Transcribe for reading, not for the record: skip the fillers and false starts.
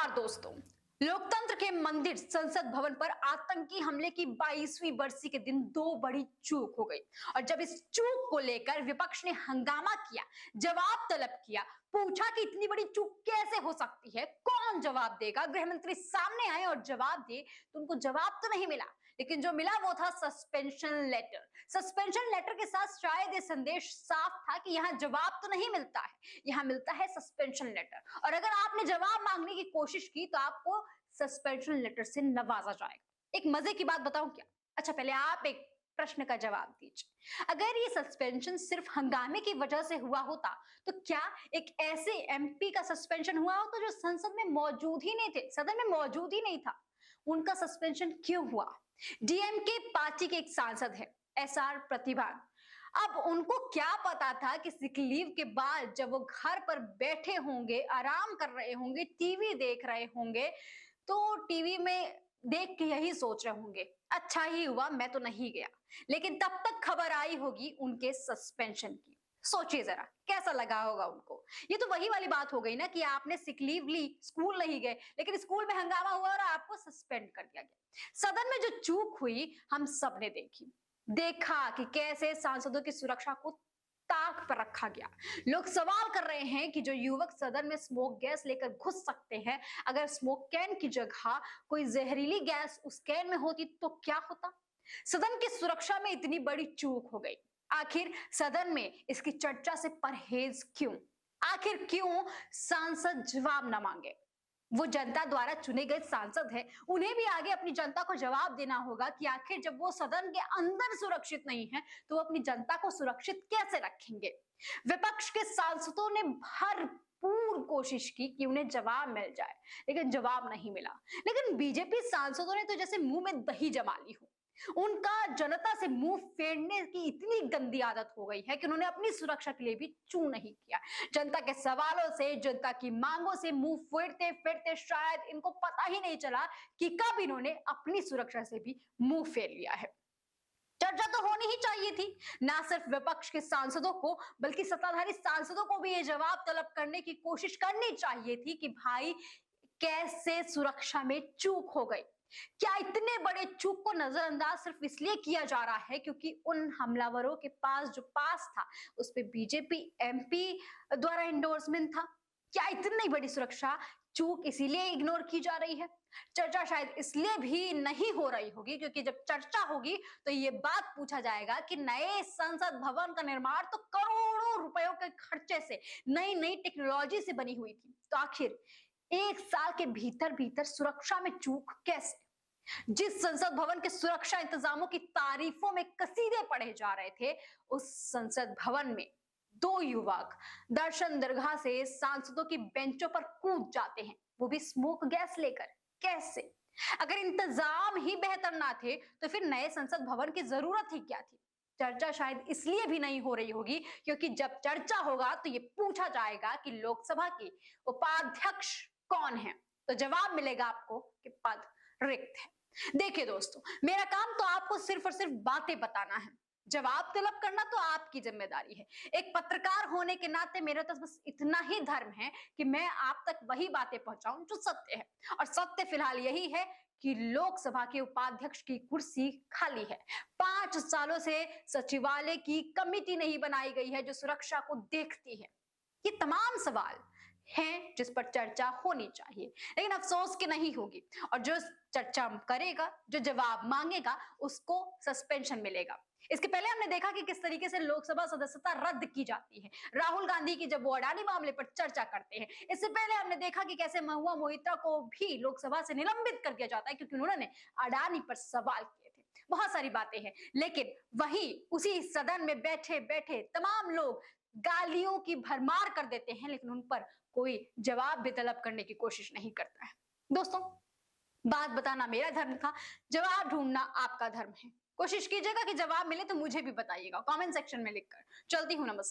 नमस्कार दोस्तों। लोकतंत्र के मंदिर संसद भवन पर आतंकी हमले की 22वीं बरसी के दिन दो बड़ी चूक हो गई और जब इस चूक को लेकर विपक्ष ने हंगामा किया, जवाब तलब किया, पूछा कि इतनी बड़ी चूक कैसे हो सकती है, कौन जवाब देगा। गृह मंत्री सामने आए और जवाब दिए तो उनको जवाब तो नहीं मिला, लेकिन जो मिला वो था सस्पेंशन लेटर। सस्पेंशन लेटर के साथ शायद ये संदेश साफ था कि यहाँ जवाब तो नहीं मिलता है, यहाँ मिलता है सस्पेंशन लेटर, और अगर आपने जवाब मांगने की कोशिश की तो आपको सस्पेंशन लेटर से नवाजा जाएगा। एक मजे की बात बताऊं क्या? अच्छा, पहले आप एक प्रश्न का जवाब दीजिए। अगर ये सस्पेंशन सिर्फ हंगामे की वजह से हुआ होता तो क्या एक ऐसे एमपी का सस्पेंशन हुआ होता जो संसद में मौजूद ही नहीं थे, सदन में मौजूद ही नहीं था? उनका सस्पेंशन क्यों हुआ? डीएमके पार्टी के एक सांसद है एसआर प्रतिभान। अब उनको क्या पता था कि सिक लीव के बाद जब वो घर पर बैठे होंगे, आराम कर रहे होंगे, टीवी देख रहे होंगे, तो टीवी में देख के यही सोच रहे होंगे, अच्छा ही हुआ मैं तो नहीं गया। लेकिन तब तक खबर आई होगी उनके सस्पेंशन की। सोचिए जरा कैसा लगा होगा उनको। ये तो वही वाली बात हो गई ना कि आपने सिक लीव ली, स्कूल नहीं गए, लेकिन स्कूल में हंगामा हुआ और आपको सस्पेंड कर दिया गया। सदन में जो चूक हुई हम सब ने देखा कि कैसे सांसदों की सुरक्षा को ताक पर रखा गया। लोग सवाल कर रहे हैं कि जो युवक सदन में स्मोक गैस लेकर घुस सकते हैं, अगर स्मोक कैन की जगह कोई जहरीली गैस उस कैन में होती तो क्या होता? सदन की सुरक्षा में इतनी बड़ी चूक हो गई। आखिर सदन में इसकी चर्चा से परहेज क्यों? आखिर क्यों सांसद जवाब न मांगे? वो जनता द्वारा चुने गए सांसद हैं, उन्हें भी आगे अपनी जनता को जवाब देना होगा कि आखिर जब वो सदन के अंदर सुरक्षित नहीं है तो वो अपनी जनता को सुरक्षित कैसे रखेंगे। विपक्ष के सांसदों ने भरपूर कोशिश की कि उन्हें जवाब मिल जाए, लेकिन जवाब नहीं मिला। लेकिन बीजेपी सांसदों ने तो जैसे मुंह में दही जमा ली हो। उनका जनता से मुंह फेरने की इतनी गंदी आदत हो गई है कि उन्होंने अपनी सुरक्षा के लिए भी चू नहीं किया। जनता के सवालों से, जनता की मांगों से मुंह फेरते फेरते शायद इनको पता ही नहीं चला कि कब इन्होंने अपनी सुरक्षा से भी मुंह फेर लिया है। चर्चा तो होनी ही चाहिए थी, ना सिर्फ विपक्ष के सांसदों को बल्कि सत्ताधारी सांसदों को भी ये जवाब तलब करने की कोशिश करनी चाहिए थी कि भाई कैसे सुरक्षा में चूक हो गई। क्या इतने बड़े चूक को नजरअंदाज सिर्फ इसलिए किया जा रहा है क्योंकि उन हमलावरों के पास जो पास था उस पे बीजेपी एमपी द्वारा एंडोर्समेंट था? क्या इतनी बड़ी सुरक्षा चूक इसीलिए इग्नोर की जा रही है? चर्चा शायद इसलिए भी नहीं हो रही होगी क्योंकि जब चर्चा होगी तो ये बात पूछा जाएगा कि नए संसद भवन का निर्माण तो करोड़ों रुपयों के खर्चे से, नई नई टेक्नोलॉजी से बनी हुई थी, तो आखिर एक साल के भीतर भीतर सुरक्षा में चूक कैसे? जिस संसद भवन के सुरक्षा इंतजामों की तारीफों में कसीदे पढ़े जा रहे थे, उस संसद भवन में दो युवक दर्शन दरगाह से सांसदों की बेंचों पर कूद जाते हैं, वो भी स्मोक गैस लेकर। कैसे? अगर इंतजाम ही बेहतर ना थे तो फिर नए संसद भवन की जरूरत ही क्या थी? चर्चा शायद इसलिए भी नहीं हो रही होगी क्योंकि जब चर्चा होगा तो ये पूछा जाएगा कि लोकसभा की उपाध्यक्ष कौन है, तो जवाब मिलेगा आपको कि पद रिक्त है। देखिए दोस्तों, मेरा काम तो आपको सिर्फ और सिर्फ बातें बताना है, जवाब तलब करना तो आपकी जिम्मेदारी है। एक पत्रकार होने के नाते मेरा तो बस इतना ही धर्म है कि मैं आप तक वही बातें पहुंचाऊं जो सत्य है, और सत्य फिलहाल यही है कि लोकसभा के उपाध्यक्ष की कुर्सी खाली है। 5 सालों से सचिवालय की कमिटी नहीं बनाई गई है जो सुरक्षा को देखती है। ये तमाम सवाल हैं जिस पर चर्चा होनी चाहिए, लेकिन अफसोस कि नहीं होगी, और जो चर्चा करेगा, जो जवाब मांगेगा, उसको सस्पेंशन मिलेगा। इसके पहले हमने देखा कि किस तरीके से लोकसभा सदस्यता रद्द की जाती है राहुल गांधी की जब वो अडानी मामले पर चर्चा करते हैं। इससे पहले हमने देखा कि कैसे महुआ मोहित्रा को भी लोकसभा से निलंबित कर दिया जाता है क्योंकि उन्होंने अडानी पर सवाल किए थे। बहुत सारी बातें हैं, लेकिन वही उसी सदन में बैठे बैठे तमाम लोग गालियों की भरमार कर देते हैं, लेकिन उन पर कोई जवाब भी तलब करने की कोशिश नहीं करता है। दोस्तों, बात बताना मेरा धर्म था, जवाब ढूंढना आपका धर्म है। कोशिश कीजिएगा कि जवाब मिले तो मुझे भी बताइएगा कमेंट सेक्शन में लिखकर। चलती हूँ, नमस्कार।